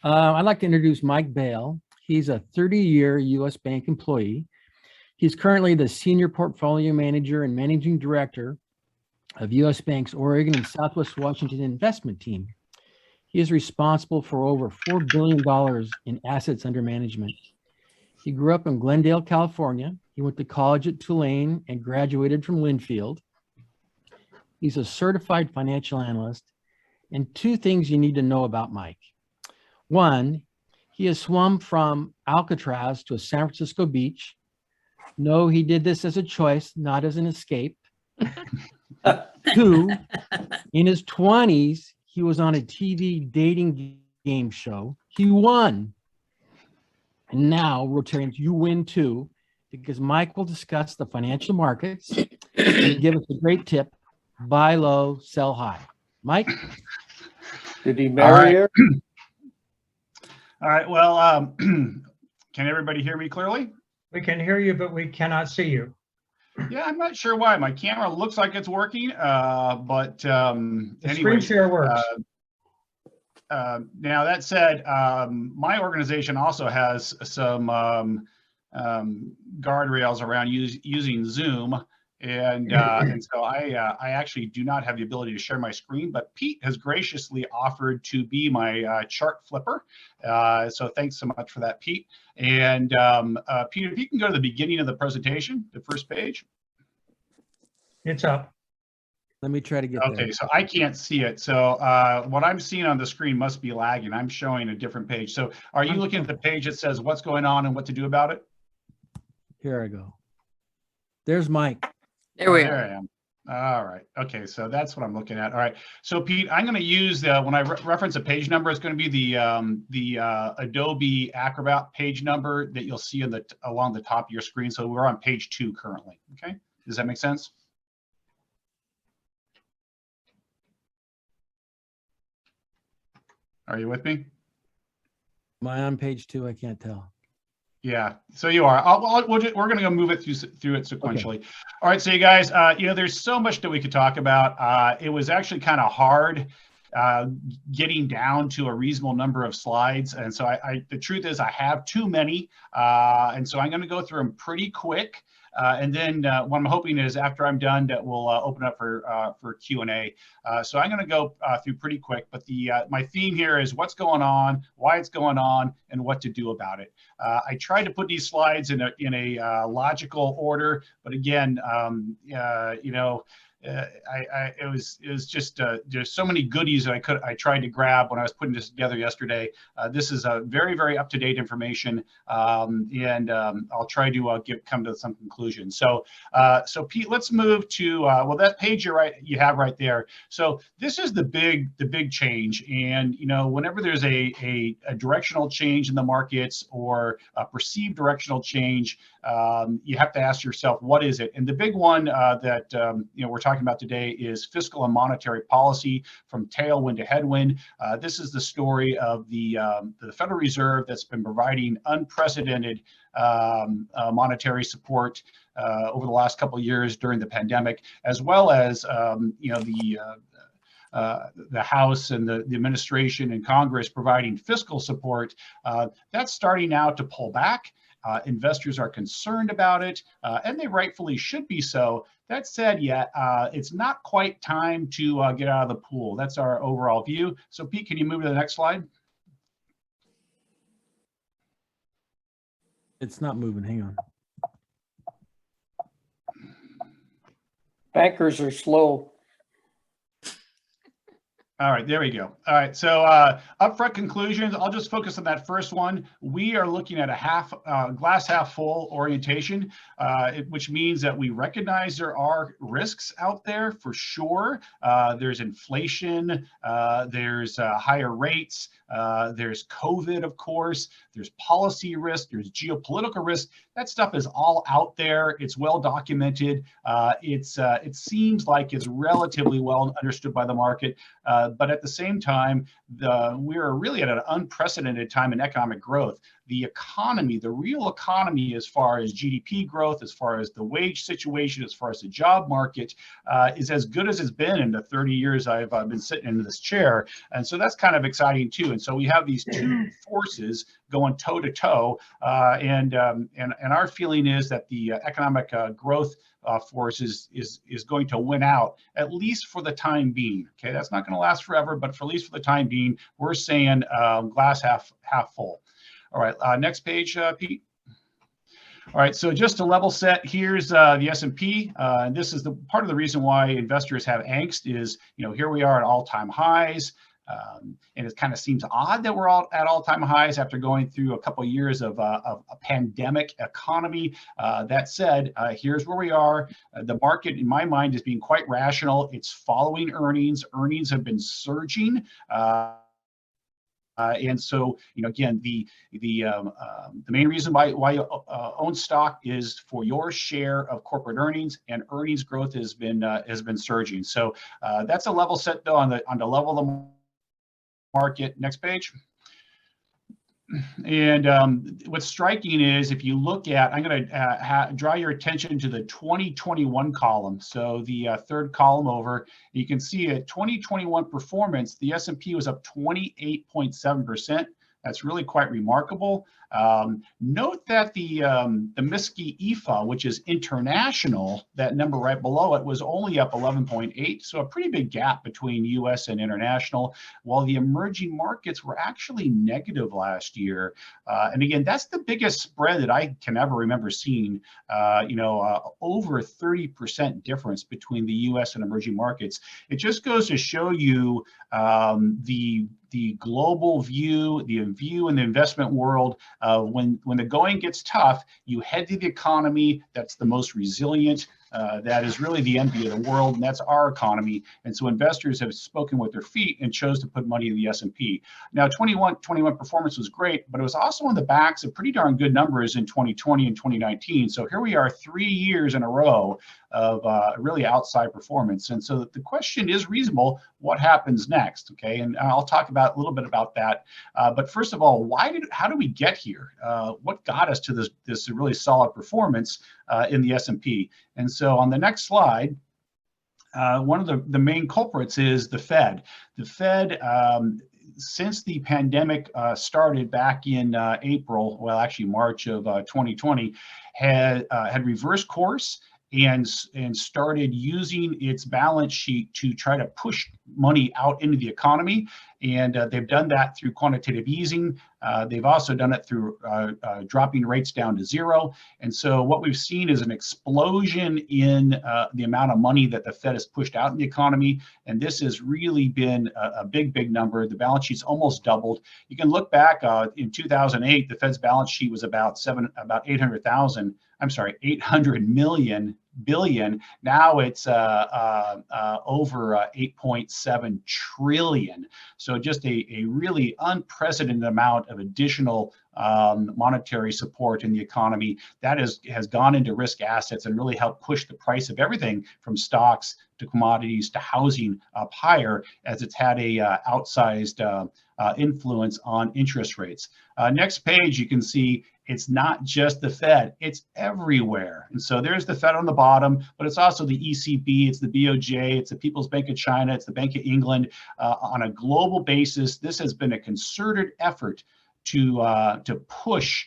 I'd like to introduce Mike Baele. He's a 30-year US Bank employee. He's currently the Senior Portfolio Manager and Managing Director of US Bank's Oregon and Southwest Washington investment team. He is responsible for over $4 billion in assets under management. He grew up in Glendale, California. He went to college at Tulane and graduated from Linfield. He's a certified financial analyst. And two things you need to know about Mike. One, he has swum from Alcatraz to a San Francisco beach. No, he did this as a choice, not as an escape. Two, in his 20s, he was on a TV dating game show. He won. And now, Rotarians, you win too, because Mike will discuss the financial markets and give us a great tip: buy low, sell high. Mike? Did he marry her? All right. Well, can everybody hear me clearly? We can hear you, but we cannot see you. Yeah, I'm not sure why. My camera looks like it's working, but The anyway. screen share works. Now, that said, my organization also has some guardrails around using Zoom. And so I actually do not have the ability to share my screen, but Pete has graciously offered to be my chart flipper. So thanks so much for that, Pete. And Pete, if you can go to the beginning of the presentation, the first page. It's up. Let me try to get there. Okay, so I can't see it. So what I'm seeing on the screen must be lagging. I'm showing a different page. So are you looking at the page that says what's going on and what to do about it? Here I go. There's Mike. There we There are. I am. All right. Okay, so that's what I'm looking at. All right. So Pete, I'm going to use when I reference a page number, it's going to be the Adobe Acrobat page number that you'll see along the top of your screen. So we're on page 2 currently. Okay. Does that make sense? Are you with me? Am I on page 2? I can't tell. Yeah, so you are. We're going to go move it through it sequentially. Okay. All right, so you guys, there's so much that we could talk about. It was actually kind of hard getting down to a reasonable number of slides, and so the truth is I have too many, and so I'm going to go through them pretty quick. And then what I'm hoping is after I'm done that we'll open up for Q&A. So I'm going to go through pretty quick, but my theme here is what's going on, why it's going on, and what to do about it. I tried to put these slides in a logical order, but again, it was just there's so many goodies that I tried to grab when I was putting this together yesterday. This is a very, very up-to-date information, and I'll try to come to some conclusion. So Pete, let's move to well, that page you have right there. So this is the big change, and whenever there's a directional change in the markets or a perceived directional change, you have to ask yourself, what is it? And the big one that we're talking about today is fiscal and monetary policy from tailwind to headwind. This is the story of the Federal Reserve that's been providing unprecedented monetary support over the last couple of years during the pandemic, as well as the House and the administration and Congress providing fiscal support. That's starting now to pull back. Investors are concerned about it, and they rightfully should be so. That said, it's not quite time to get out of the pool. That's our overall view. So Pete, can you move to the next slide? It's not moving. Hang on. Bankers are slow. All right, there we go. All right, so upfront conclusions, I'll just focus on that first one. We are looking at a glass half full orientation, which means that we recognize there are risks out there for sure. There's inflation, there's higher rates, there's COVID, of course, there's policy risk, there's geopolitical risk. That stuff is all out there. It's well documented. It seems like it's relatively well understood by the market. But at the same time, we are really at an unprecedented time in economic growth. The economy, the real economy, as far as GDP growth, as far as the wage situation, as far as the job market, is as good as it's been in the 30 years I've been sitting in this chair. And so that's kind of exciting too. And so we have these two forces going toe to toe. And our feeling is that the economic growth force is going to win out, at least for the time being. Okay, that's not going to last forever, but for at least for the time being, we're saying glass half full. All right, next page, Pete. All right, so just to level set, here's the S&P. And this is the part of the reason why investors have angst is, here we are at all-time highs. And it kind of seems odd that we're all at all-time highs after going through a couple of years of a pandemic economy. That said, here's where we are. The market, in my mind, is being quite rational. It's following earnings. Earnings have been surging. And so, again, the main reason why you own stock is for your share of corporate earnings, and earnings growth has been surging. So that's a level set though on the level of the market. Next page. And what's striking is if you look at, I'm going to draw your attention to the 2021 column. So the third column over, you can see a 2021 performance, the S&P was up 28.7%. That's really quite remarkable. Note that the MSCI EFA, which is international, that number right below it was only up 11.8. So a pretty big gap between US and international, while the emerging markets were actually negative last year. And again, that's the biggest spread that I can ever remember seeing, over 30% difference between the US and emerging markets. It just goes to show you the global view, the view in the investment world. When the going gets tough, you head to the economy that's the most resilient. That is really the envy of the world, and that's our economy. And so investors have spoken with their feet and chose to put money in the S&P. Now, 21 performance was great, but it was also on the backs of pretty darn good numbers in 2020 and 2019. So here we are 3 years in a row of really outside performance. And so the question is reasonable: what happens next? Okay, and I'll talk about a little bit about that. But first of all, how do we get here? What got us to this really solid performance in the S&P? And so on the next slide, one of the main culprits is the Fed. The Fed, since the pandemic started back in April, well, actually March of 2020, had reversed course and started using its balance sheet to try to push money out into the economy. And they've done that through quantitative easing. They've also done it through dropping rates down to zero. And so what we've seen is an explosion in the amount of money that the Fed has pushed out in the economy. And this has really been a big number. The balance sheet's almost doubled. You can look back in 2008, the Fed's balance sheet was about 800 billion. Now it's over 8.7 trillion. So just a really unprecedented amount of additional monetary support in the economy that has gone into risk assets and really helped push the price of everything from stocks to commodities to housing up higher, as it's had a outsized influence on interest rates. Next page, you can see it's not just the Fed, it's everywhere. And so there's the Fed on the bottom, but it's also the ECB, it's the BOJ, it's the People's Bank of China, it's the Bank of England. On a global basis, this has been a concerted effort to push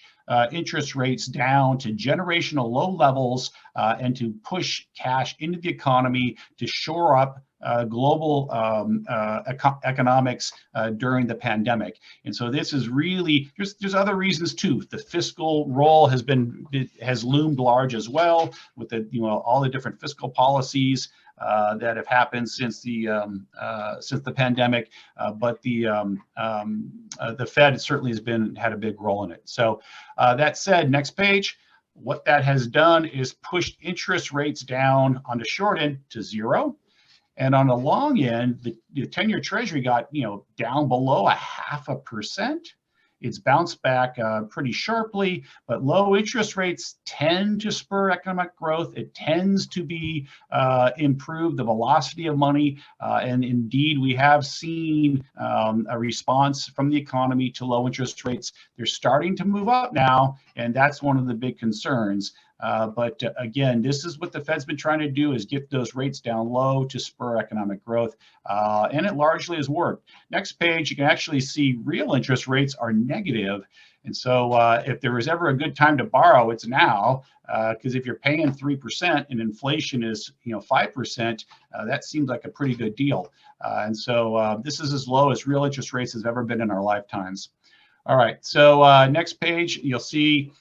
interest rates down to generational low levels and to push cash into the economy to shore up global economics during the pandemic. And so this is really, there's other reasons too. The fiscal role has loomed large as well, with all the different fiscal policies that have happened since the pandemic, but the Fed certainly had a big role in it. So that said, next page. What that has done is pushed interest rates down on the short end to zero. And on the long end, the 10-year Treasury got down below 0.5%. It's bounced back pretty sharply, but low interest rates tend to spur economic growth. It tends to be improve the velocity of money. And indeed, we have seen a response from the economy to low interest rates. They're starting to move up now, and that's one of the big concerns. But again, this is what the Fed's been trying to do, is get those rates down low to spur economic growth. And it largely has worked. Next page, you can actually see real interest rates are negative. And so if there was ever a good time to borrow, it's now, because if you're paying 3% and inflation is 5%, that seems like a pretty good deal. And so this is as low as real interest rates has ever been in our lifetimes. All right, so next page, you'll see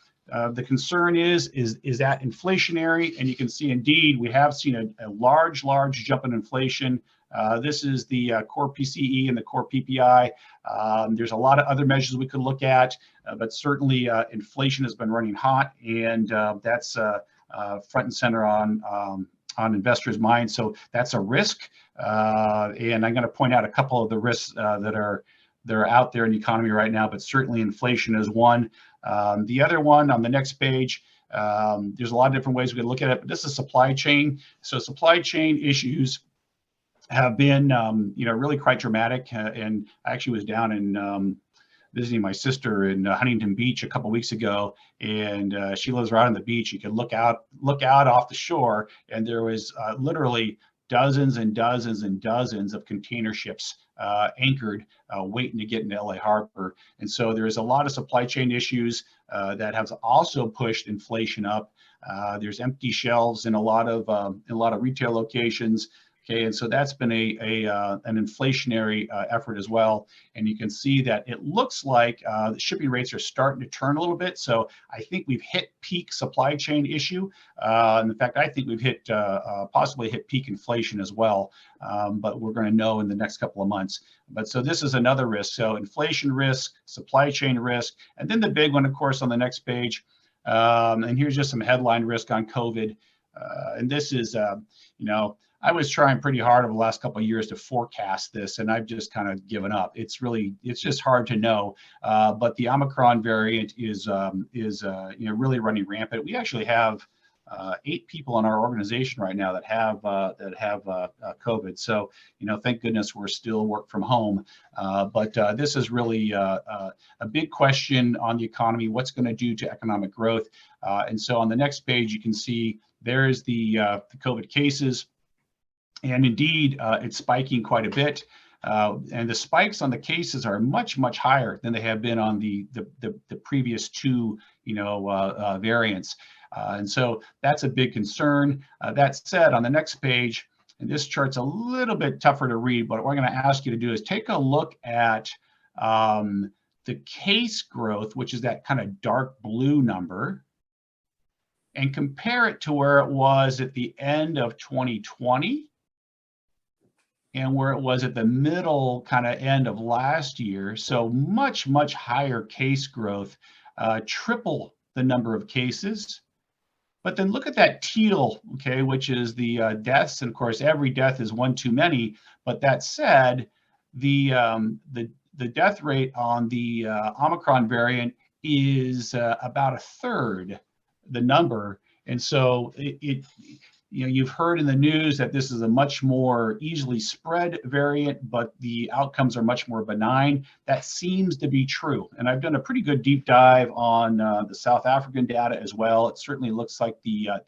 the concern is that inflationary, and you can see indeed we have seen a large jump in inflation. This is the core PCE and the core PPI. There's a lot of other measures we could look at, but certainly inflation has been running hot, and that's front and center on investors' minds. So that's a risk, and I'm going to point out a couple of the risks that are out there in the economy right now, but certainly inflation is one. The other one on the next page, there's a lot of different ways we could look at it, but this is supply chain. So supply chain issues have been, really quite dramatic. And I actually was down in visiting my sister in Huntington Beach a couple weeks ago, and she lives right on the beach. You can look out off the shore, and there was literally dozens and dozens and dozens of container ships anchored, waiting to get into LA Harbor. And so there's a lot of supply chain issues that have also pushed inflation up. There's empty shelves in a lot of retail locations. Okay, and so that's been an inflationary effort as well. And you can see that it looks like the shipping rates are starting to turn a little bit. So I think we've hit peak supply chain issue. And in fact, I think we've hit possibly hit peak inflation as well. But we're going to know in the next couple of months. But so this is another risk. So inflation risk, supply chain risk, and then the big one, of course, on the next page. And here's just some headline risk on COVID. And this is, I was trying pretty hard over the last couple of years to forecast this, and I've just kind of given up. It's just hard to know. But the Omicron variant is really running rampant. We actually have 8 people in our organization right now that have COVID. So thank goodness we're still work from home. But this is really a big question on the economy. What's going to do to economic growth? And so on the next page, you can see there's the COVID cases. And indeed, it's spiking quite a bit. And the spikes on the cases are much higher than they have been on the previous 2 variants. And so that's a big concern. That said, on the next page, and this chart's a little bit tougher to read, but what I'm going to ask you to do is take a look at the case growth, which is that kind of dark blue number, and compare it to where it was at the end of 2020. And where it was at the middle kind of end of last year. So much higher case growth, triple the number of cases. But then look at that teal, okay, which is the deaths. And of course, every death is one too many. But that said, the death rate on the Omicron variant is about a third the number. And so you've heard in the news that this is a much more easily spread variant, but the outcomes are much more benign. That seems to be true. And I've done a pretty good deep dive on the South African data as well. It certainly looks like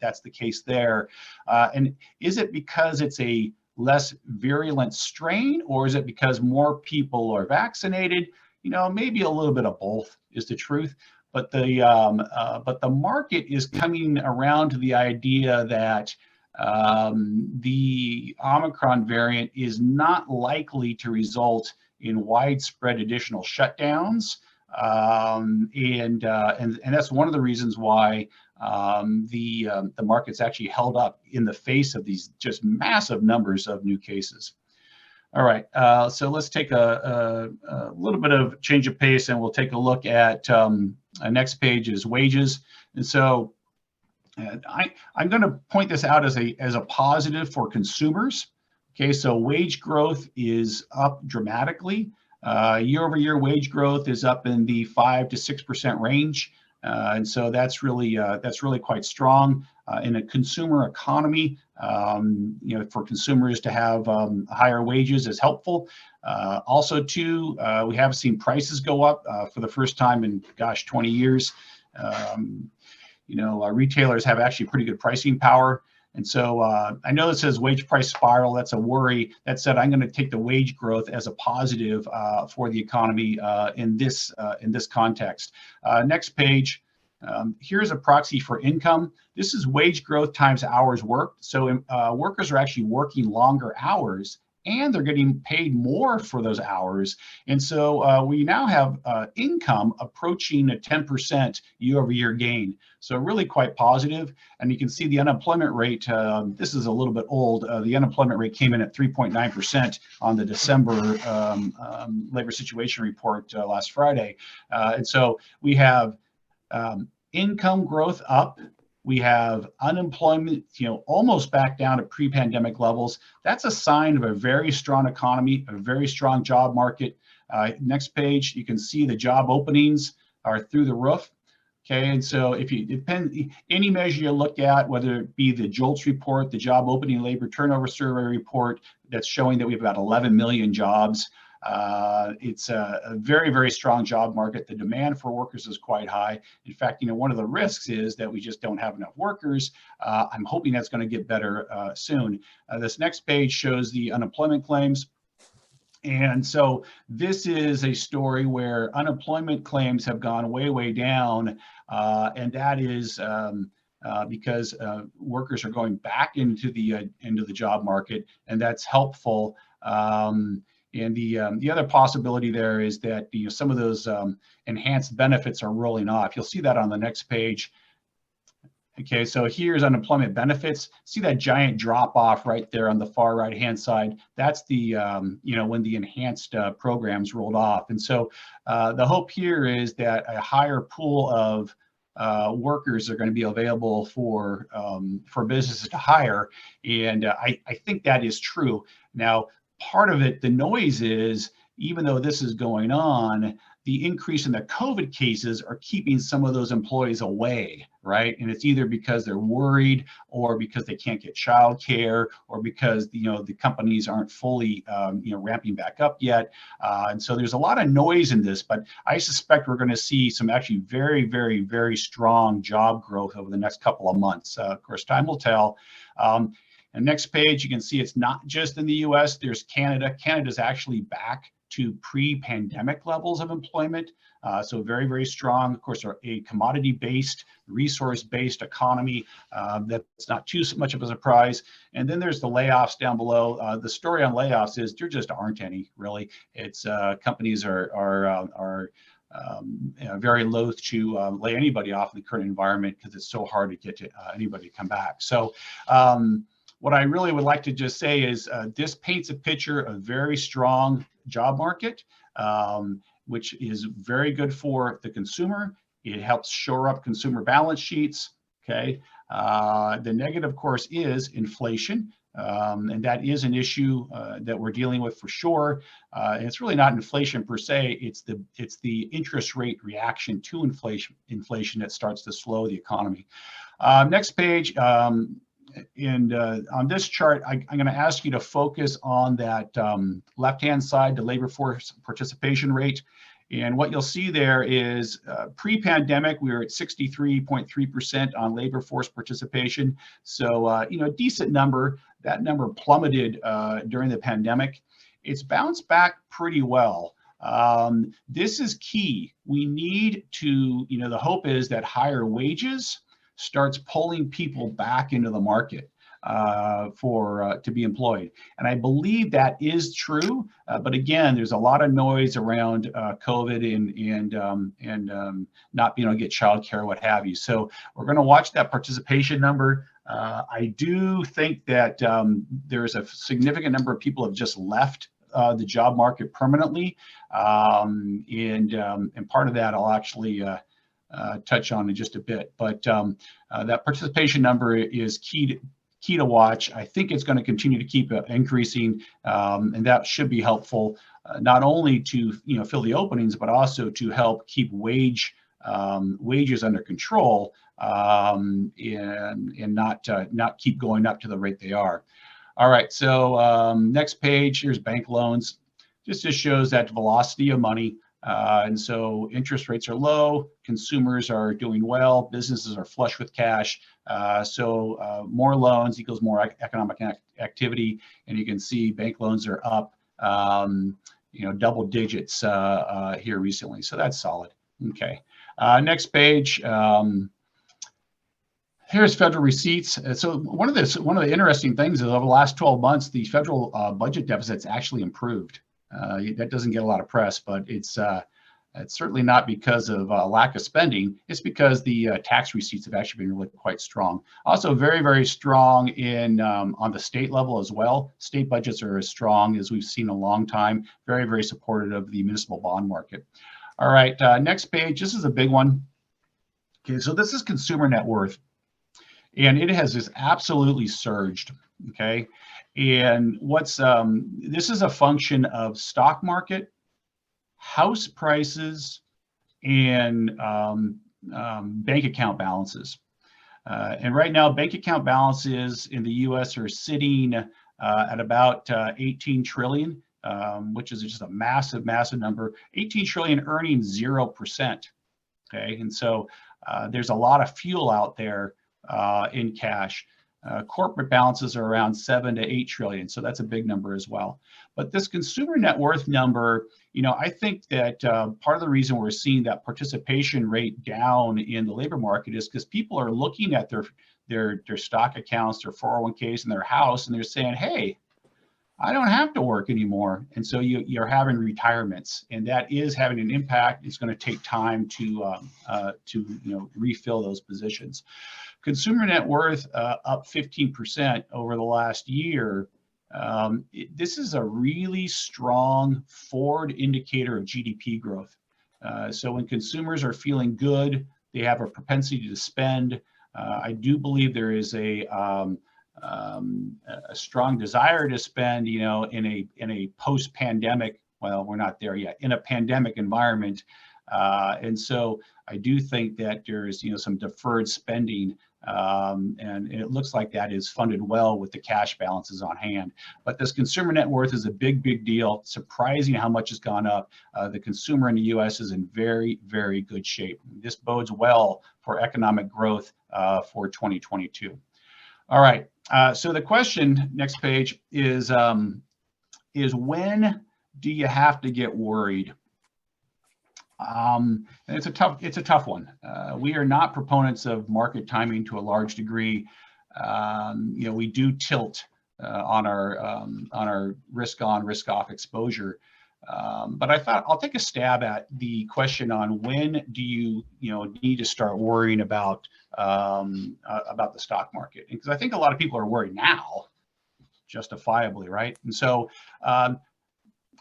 that's the case there. And is it because it's a less virulent strain, or is it because more people are vaccinated? Maybe a little bit of both is the truth. But the market is coming around to the idea that the Omicron variant is not likely to result in widespread additional shutdowns, and that's one of the reasons why the market's actually held up in the face of these just massive numbers of new cases. All right, so let's take a little bit of change of pace, and we'll take a look at next page is wages. And so I'm going to point this out as a positive for consumers. Okay, so wage growth is up dramatically. Year-over-year wage growth is up in the 5 to 6% range. And so that's really quite strong in a consumer economy. For consumers to have higher wages is helpful. Also, too, we have seen prices go up for the first time in 20 years. Retailers have actually pretty good pricing power. And so I know it says wage price spiral. That's a worry. That said, I'm going to take the wage growth as a positive for the economy in this context. Next page. Here's a proxy for income. This is wage growth times hours worked. So workers are actually working longer hours, and they're getting paid more for those hours. And so we now have income approaching a 10% year-over-year gain. So really quite positive. And you can see the unemployment rate, this is a little bit old. The unemployment rate came in at 3.9% on the December labor situation report last Friday. And so we have income growth up. We have unemployment, almost back down to pre-pandemic levels. That's a sign of a very strong economy, a very strong job market. Next page, you can see the job openings are through the roof. Okay, and so if you any measure you look at, whether it be the JOLTS report, the job opening labor turnover survey report, that's showing that we have about 11 million jobs. It's a very, very strong job market. The demand for workers is quite high. In fact, one of the risks is that we just don't have enough workers. I'm hoping that's going to get better soon. This next page shows the unemployment claims. And so this is a story where unemployment claims have gone way, way down. And that is because workers are going back into the job market, and that's helpful. And the other possibility there is that some of those enhanced benefits are rolling off. You'll see that on the next page. Okay, so here's unemployment benefits. See that giant drop off right there on the far right hand side? That's the when the enhanced programs rolled off. And so the hope here is that a higher pool of workers are going to be available for businesses to hire, and I think that is true. Now, part of it, the noise is, even though this is going on, the increase in the COVID cases are keeping some of those employees away, right? And it's either because they're worried, or because they can't get childcare, or because the companies aren't fully ramping back up yet. And so there's a lot of noise in this, but I suspect we're going to see some actually very, very, very strong job growth over the next couple of months. Of course, time will tell. And next page, you can see it's not just in the US, there's Canada. Canada's actually back to pre-pandemic levels of employment. So very, very strong. Of course, a commodity-based, resource-based economy. That's not too much of a surprise. And then there's the layoffs down below. The story on layoffs is there just aren't any, really. It's companies are very loath to lay anybody off in the current environment, because it's so hard to get anybody to come back. So what I really would like to just say is this paints a picture of very strong job market, which is very good for the consumer. It helps shore up consumer balance sheets. Okay. The negative, of course, is inflation. And that is an issue that we're dealing with for sure. And it's really not inflation per se. It's the interest rate reaction to inflation that starts to slow the economy. Next page. And on this chart, I'm going to ask you to focus on that left-hand side, the labor force participation rate. And what you'll see there is pre-pandemic, we were at 63.3% on labor force participation. So, a decent number. That number plummeted during the pandemic. It's bounced back pretty well. This is key. We need to, the hope is that higher wages starts pulling people back into the market to be employed. And I believe that is true. But again, there's a lot of noise around COVID and not being able to get childcare, what have you. So we're going to watch that participation number. I do think that there's a significant number of people have just left the job market permanently. And part of that I'll actually touch on in just a bit, but that participation number is key to watch. I think it's going to continue to keep increasing, and that should be helpful. not only to fill the openings, but also to help keep wages under control, and not keep going up to the rate they are. All right, so next page, here's bank loans. Just shows that velocity of money. And so interest rates are low, consumers are doing well, businesses are flush with cash. So more loans equals more economic activity. And you can see bank loans are up, double digits here recently. So that's solid. Okay. Next page. Here's federal receipts. So one of the interesting things is over the last 12 months, the federal budget deficit's actually improved. That doesn't get a lot of press, but it's certainly not because of lack of spending. It's because the tax receipts have actually been really quite strong. Also, very, very strong on the state level as well. State budgets are as strong as we've seen in a long time. Very, very supportive of the municipal bond market. All right, next page. This is a big one. Okay, so this is consumer net worth. And it has just absolutely surged, okay? And this is a function of stock market, house prices, and bank account balances. And right now, bank account balances in the US are sitting at about 18 trillion, which is just a massive, massive number. 18 trillion earning 0%, okay? And so there's a lot of fuel out there in cash. Corporate balances are around 7 to 8 trillion, so that's a big number as well. But this consumer net worth number, I think that part of the reason we're seeing that participation rate down in the labor market is because people are looking at their stock accounts, their 401ks, and their house, and they're saying, "Hey, I don't have to work anymore." And so you're having retirements, and that is having an impact. It's going to take time to refill those positions. Consumer net worth up 15% over the last year. This is a really strong forward indicator of GDP growth. So when consumers are feeling good, they have a propensity to spend. I do believe there is a strong desire to spend, in a post-pandemic. Well, we're not there yet. In a pandemic environment, and so I do think that there's some deferred spending. And it looks like that is funded well with the cash balances on hand. But this consumer net worth is a big, big deal. Surprising how much has gone up. The consumer in the U.S. is in very, very good shape. This bodes well for economic growth for 2022. All right. So the question, next page, is when do you have to get worried? And it's a tough one. We are not proponents of market timing to a large degree. We do tilt on our risk on, risk off exposure. But I thought I'll take a stab at the question on when do you need to start worrying about the stock market, because I think a lot of people are worried now, justifiably, right? And so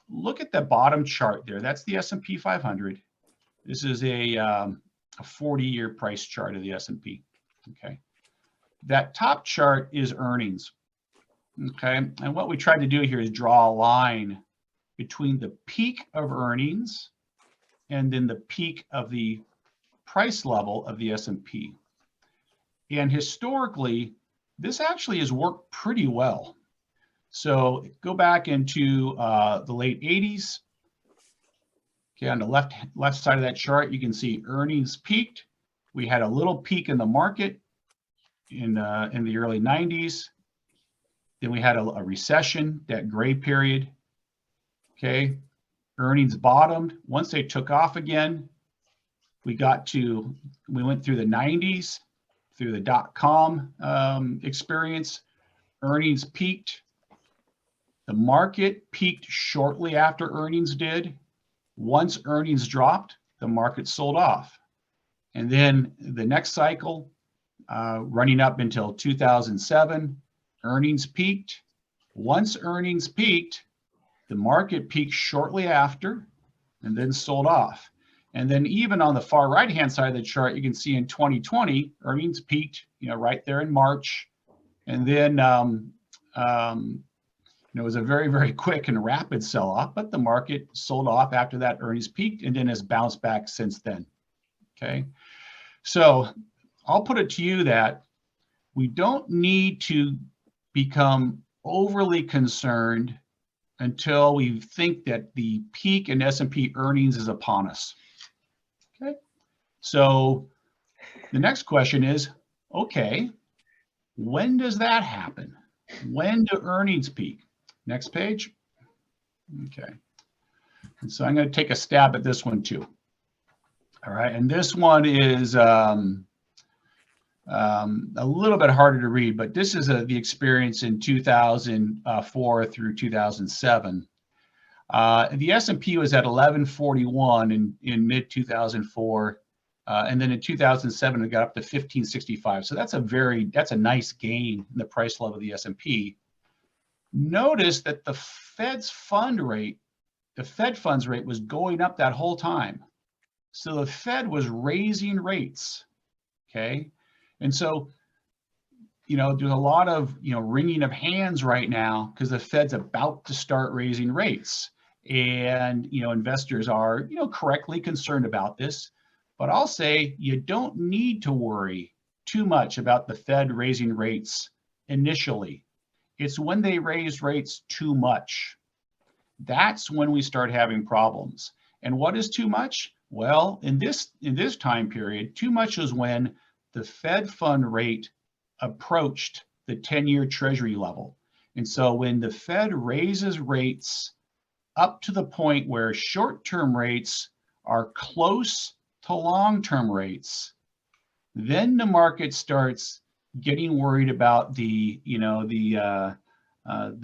look at the bottom chart there. That's the S&P 500. This is a 40-year price chart of the S&P. Okay, that top chart is earnings. Okay, and what we tried to do here is draw a line between the peak of earnings and then the peak of the price level of the S&P. And historically, this actually has worked pretty well. So go back into the late 80s. Okay, on the left side of that chart, you can see earnings peaked. We had a little peak in the market in the early 90s. Then we had a recession, that gray period. Okay, earnings bottomed. Once they took off again, we went through the 90s, through the dot-com experience. Earnings peaked. The market peaked shortly after earnings did. Once earnings dropped, the market sold off. And then the next cycle, running up until 2007, earnings peaked. Once earnings peaked, the market peaked shortly after and then sold off. And then even on the far right-hand side of the chart, you can see in 2020, earnings peaked, right there in March. And then And it was a very, very quick and rapid sell-off, but the market sold off after that earnings peaked and then has bounced back since then. Okay, so I'll put it to you that we don't need to become overly concerned until we think that the peak in S&P earnings is upon us. Okay, so the next question is, okay, when does that happen? When do earnings peak? Next page. Okay, and so I'm going to take a stab at this one too. All right, and this one is a little bit harder to read, but this is the experience in 2004 through 2007. The S&P was at 1141 in mid 2004, and then in 2007 it got up to 1565. So that's a nice gain in the price level of the S&P. Notice that the Fed funds rate was going up that whole time. So the Fed was raising rates. Okay, and so there's a lot of wringing of hands right now because the Fed's about to start raising rates, and investors are correctly concerned about this. But I'll say you don't need to worry too much about the Fed raising rates initially. It's when they raise rates too much. That's when we start having problems. And what is too much? Well, in this time period, too much is when the Fed fund rate approached the 10-year Treasury level. And so when the Fed raises rates up to the point where short-term rates are close to long-term rates, then the market starts getting worried about the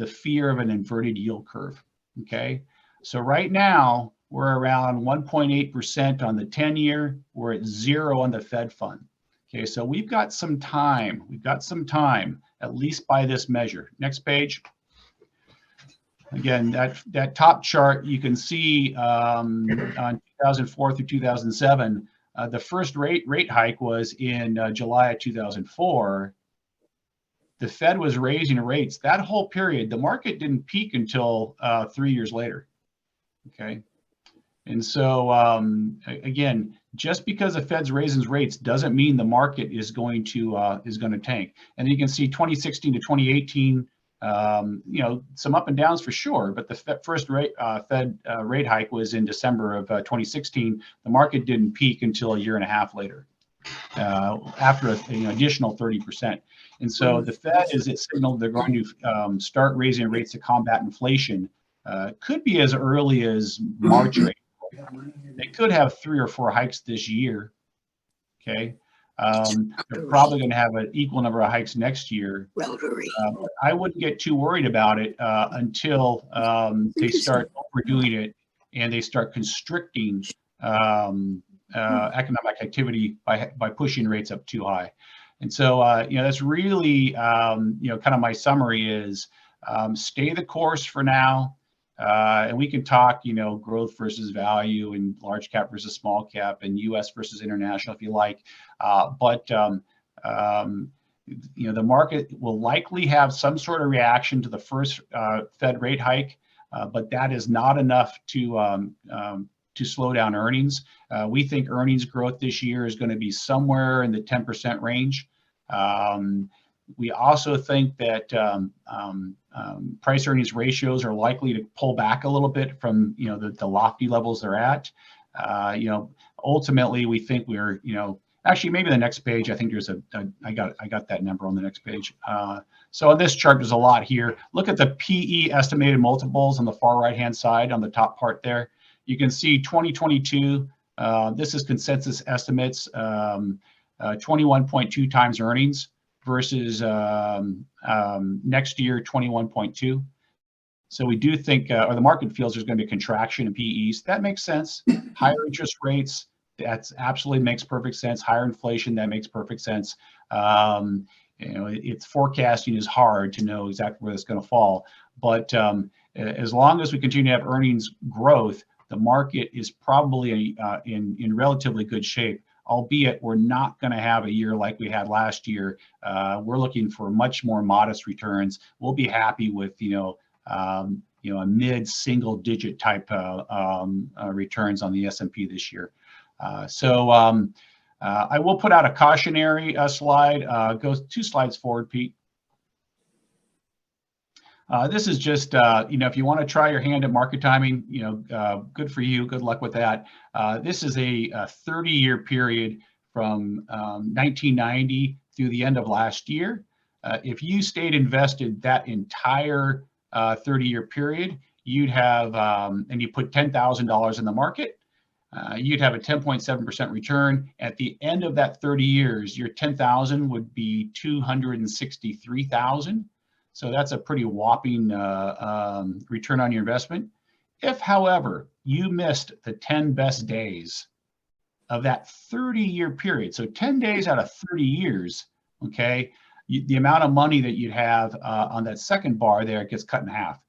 fear of an inverted yield curve. Okay, so right now we're around 1.8% on the 10-year. We're at 0 on the Fed fund. Okay, so we've got some time. We've got some time, at least by this measure. Next page. Again, that top chart, you can see on 2004 through 2007, the first rate hike was in July of 2004. The Fed was raising rates. That whole period, the market didn't peak until 3 years later. Okay, and so again, just because the Fed's raising rates doesn't mean the market is going to tank. And you can see 2016 to 2018, some up and downs for sure. But the first Fed rate hike was in December of 2016. The market didn't peak until a year and a half later, after an additional 30%. And so the Fed, as it signaled they're going to start raising rates to combat inflation, could be as early as March or April. They could have 3 or 4 hikes this year. Okay, they're probably going to have an equal number of hikes next year. I wouldn't get too worried about it until they start overdoing it and they start constricting economic activity by pushing rates up too high. And so that's really kind of my summary is stay the course for now. And we can talk, growth versus value and large cap versus small cap and U.S. versus international if you like. But the market will likely have some sort of reaction to the first Fed rate hike, but that is not enough to slow down earnings. We think earnings growth this year is going to be somewhere in the 10% range. We also think that price earnings ratios are likely to pull back a little bit from the lofty levels they're at. Ultimately we think we're actually maybe the next page. I think there's I got that number on the next page. So on this chart there's a lot here. Look at the PE estimated multiples on the far right hand side on the top part there. You can see 2022. This is consensus estimates. 21.2 times earnings versus next year 21.2. So we do think, or the market feels there's going to be a contraction in PEs. That makes sense. Higher interest rates, that absolutely makes perfect sense. Higher inflation, that makes perfect sense. It's forecasting is hard to know exactly where it's going to fall. But as long as we continue to have earnings growth, the market is probably in relatively good shape. Albeit we're not going to have a year like we had last year. We're looking for much more modest returns. We'll be happy with a mid-single digit type returns on the S&P this year. I will put out a cautionary slide. Go 2 slides forward, Pete. This is just, if you want to try your hand at market timing, good for you. Good luck with that. This is a 30-year period from 1990 through the end of last year. If you stayed invested that entire 30-year period, you'd have, and you put $10,000 in the market, you'd have a 10.7% return. At the end of that 30 years, your 10,000 would be 263,000. So that's a pretty whopping return on your investment. If, however, you missed the 10 best days of that 30-year period, so 10 days out of 30 years, okay, the amount of money that you'd have on that second bar there gets cut in half.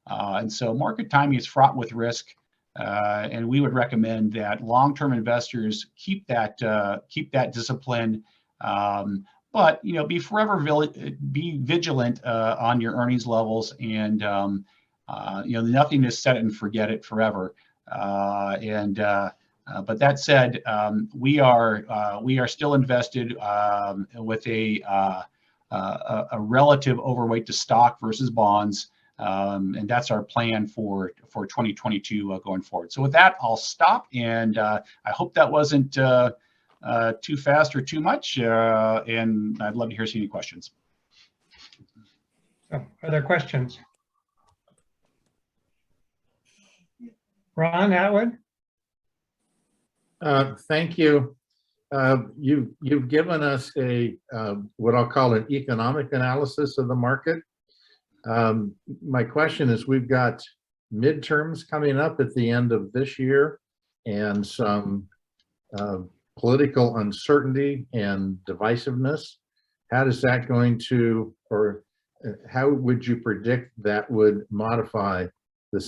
And so market timing is fraught with risk. And we would recommend that long-term investors keep that discipline. But be vigilant on your earnings levels, and nothing is set it and forget it forever. But that said, we are still invested with a relative overweight to stock versus bonds, and that's our plan for 2022 going forward. So with that, I'll stop, and I hope that wasn't too fast or too much, and I'd love to hear any questions. So, are there questions? Ron Atwood? Thank you. You've given us a what I'll call an economic analysis of the market. My question is, we've got midterms coming up at the end of this year, and some political uncertainty and divisiveness. How is that going to, or how would you predict that would modify the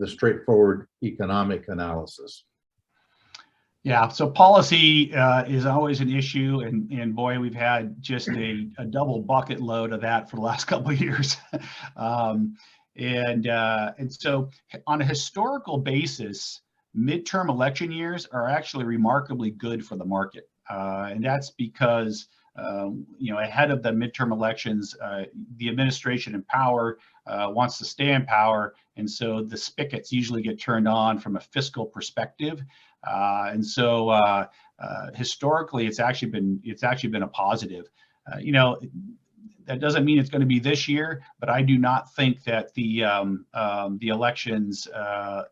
straightforward economic analysis? Yeah, so policy is always an issue, and boy, we've had just a double bucket load of that for the last couple of years. And so on a historical basis, midterm election years are actually remarkably good for the market. And that's because, ahead of the midterm elections, the administration in power wants to stay in power. And so the spigots usually get turned on from a fiscal perspective. And so historically, it's actually been a positive. That doesn't mean it's going to be this year, but I do not think that the elections are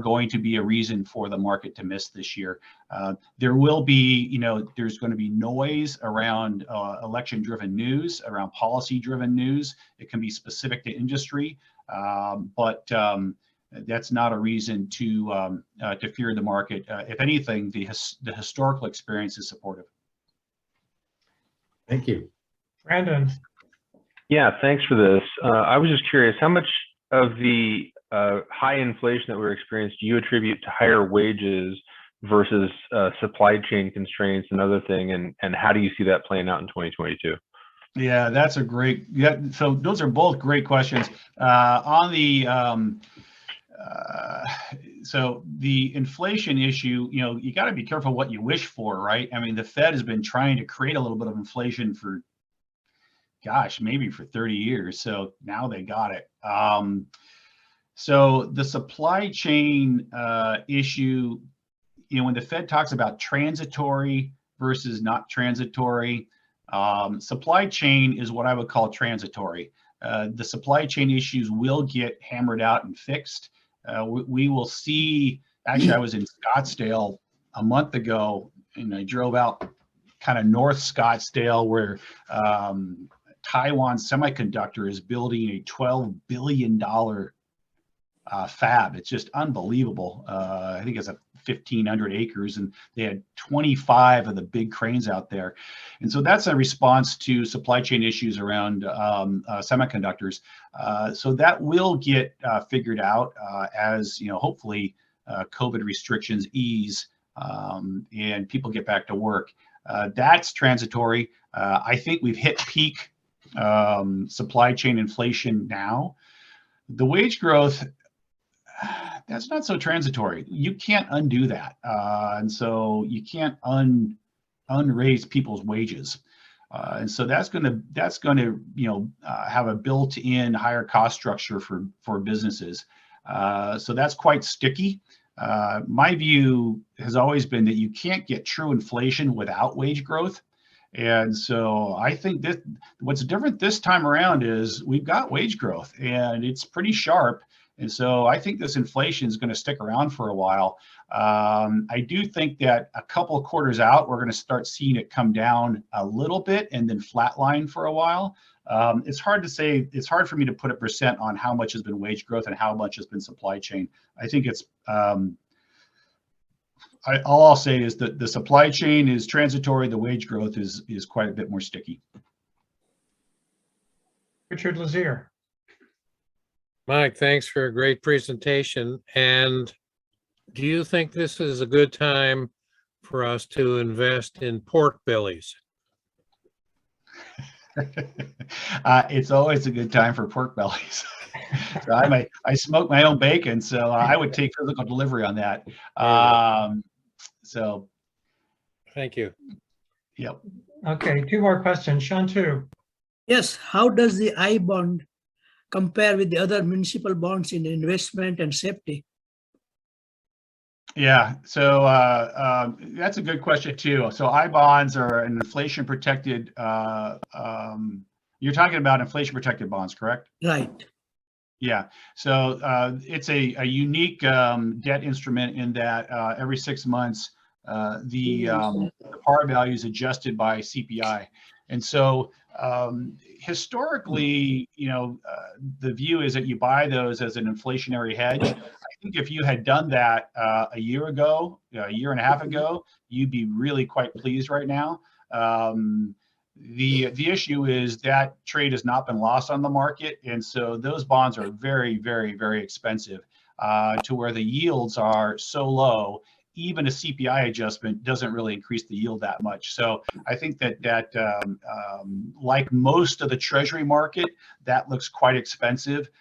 going to be a reason for the market to miss this year. There will be, there's going to be noise around election-driven news, around policy-driven news. It can be specific to industry, but that's not a reason to fear the market. If anything, the historical experience is supportive. Thank you. Brandon? Yeah, thanks for this. I was just curious, how much of the high inflation that we're experiencing do you attribute to higher wages versus supply chain constraints and other thing, and how do you see that playing out in 2022? Yeah, that's a great, so those are both great questions. On the so the inflation issue, you got to be careful what you wish for, right? I mean, the Fed has been trying to create a little bit of inflation for, gosh, maybe for 30 years. So now they got it. So the supply chain issue, when the Fed talks about transitory versus not transitory, supply chain is what I would call transitory. The supply chain issues will get hammered out and fixed. We will see, actually, I was in Scottsdale a month ago, and I drove out kind of North Scottsdale, where Taiwan Semiconductor is building a $12 billion fab. It's just unbelievable. I think it's 1,500 acres, and they had 25 of the big cranes out there. And so that's a response to supply chain issues around semiconductors. So that will get figured out as, hopefully COVID restrictions ease and people get back to work. That's transitory. I think we've hit peak supply chain inflation now. The wage growth, that's not so transitory. You can't undo that. And so you can't unraise people's wages. And so that's going to have a built-in higher cost structure for businesses. So that's quite sticky. My view has always been that you can't get true inflation without wage growth. And so I think that what's different this time around is we've got wage growth and it's pretty sharp. And so I think this inflation is going to stick around for a while. I do think that a couple of quarters out, we're going to start seeing it come down a little bit and then flatline for a while. It's hard to say. It's hard for me to put a percent on how much has been wage growth and how much has been supply chain. I think it's all I'll say is that the supply chain is transitory. The wage growth is quite a bit more sticky. Richard Lazier. Mike, thanks for a great presentation. And do you think this is a good time for us to invest in pork bellies? It's always a good time for pork bellies. So I smoke my own bacon, so I would take physical delivery on that. So, Thank you. yep. Okay, 2 more questions. Shantu. Yes, how does the I bond compare with the other municipal bonds in investment and safety? Yeah, so that's a good question too. So I bonds are an inflation protected. You're talking about inflation protected bonds, correct? Right. Yeah, so it's a unique debt instrument in that every 6 months the par value is adjusted by CPI, and so historically, the view is that you buy those as an inflationary hedge. I think if you had done that a year ago, a year and a half ago, you'd be really quite pleased right now. The issue is that trade has not been lost on the market, and so those bonds are very, very, very expensive to where the yields are so low. Even a CPI adjustment doesn't really increase the yield that much. So I think that like most of the Treasury market, that looks quite expensive.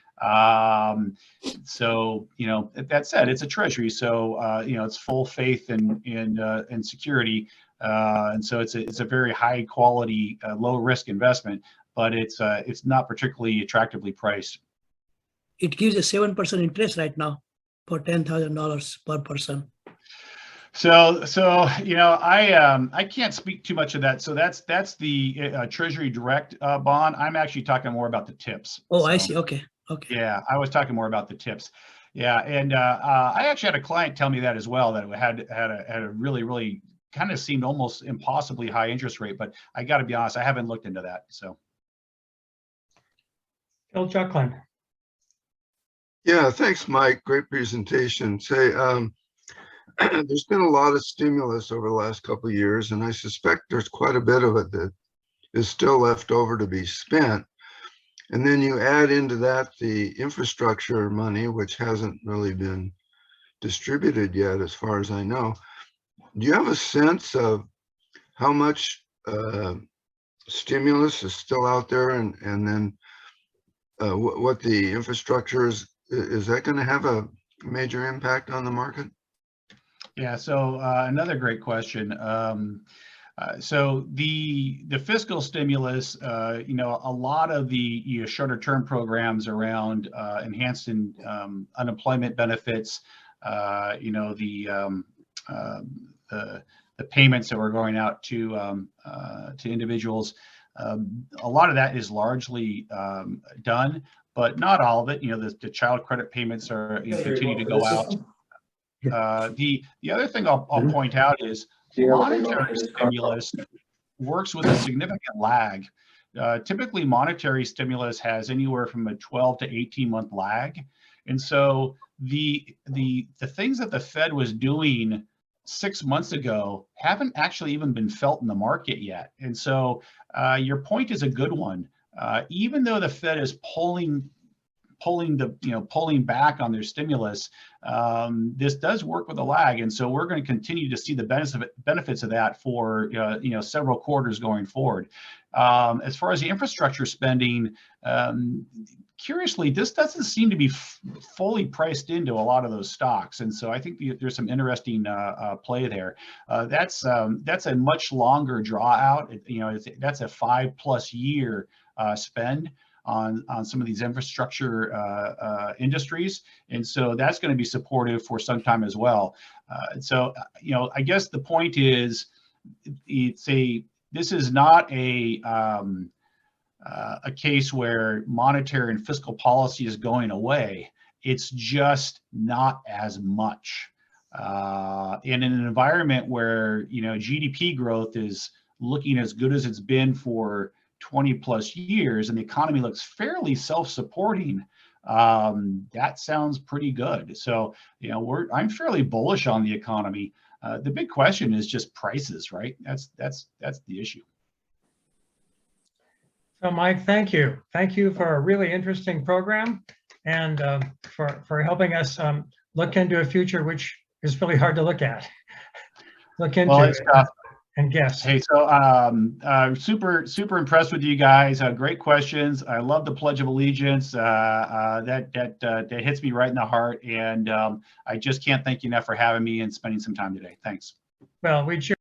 So that said, it's a Treasury, so it's full faith in security. And so it's a very high quality, low risk investment, but it's not particularly attractively priced. It gives a 7% interest right now for $10,000 per person. So I can't speak too much of that. So that's the Treasury Direct bond. I'm actually talking more about the tips. Oh, So, I see. Okay. yeah, I was talking more about the tips. Yeah, and I actually had a client tell me that as well, that it had a really kind of seemed almost impossibly high interest rate, but I got to be honest, I haven't looked into that. So, Phil Jucklin. Yeah, thanks, Mike. Great presentation. There's been a lot of stimulus over the last couple of years, and I suspect there's quite a bit of it that is still left over to be spent. And then you add into that the infrastructure money, which hasn't really been distributed yet, as far as I know. Do you have a sense of how much stimulus is still out there, and then what the infrastructure is that going to have a major impact on the market? yeah, so another great question. So the fiscal stimulus, a lot of the shorter term programs around enhanced unemployment benefits, the payments that were going out to individuals, a lot of that is largely done, but not all of it. The child credit payments are continue to go out. The other thing I'll point out is monetary stimulus works with a significant lag. Typically, monetary stimulus has anywhere from a 12 to 18-month lag, and so the things that the Fed was doing 6 months ago haven't actually even been felt in the market yet. And so your point is a good one. Even though the Fed is pulling pulling back on their stimulus, this does work with a lag, and so we're going to continue to see the benefits of that for several quarters going forward. As far as the infrastructure spending, curiously, this doesn't seem to be fully priced into a lot of those stocks, and so I think there's some interesting play there. That's a much longer draw out. That's a 5+ year spend on some of these infrastructure industries, and so that's going to be supportive for some time as well. So I guess the point is, this is not a case where monetary and fiscal policy is going away. It's just not as much. In an environment where GDP growth is looking as good as it's been for 20+ years, and the economy looks fairly self-supporting, that sounds pretty good. So I'm fairly bullish on the economy. The big question is just prices, right? That's the issue. So Mike, thank you. Thank you for a really interesting program, and for helping us look into a future which is really hard to look at. Look into Well, it's tough. And guess. Hey, so super impressed with you guys. Great questions. I love the Pledge of Allegiance. That hits me right in the heart, and I just can't thank you enough for having me and spending some time today. Thanks. Well, we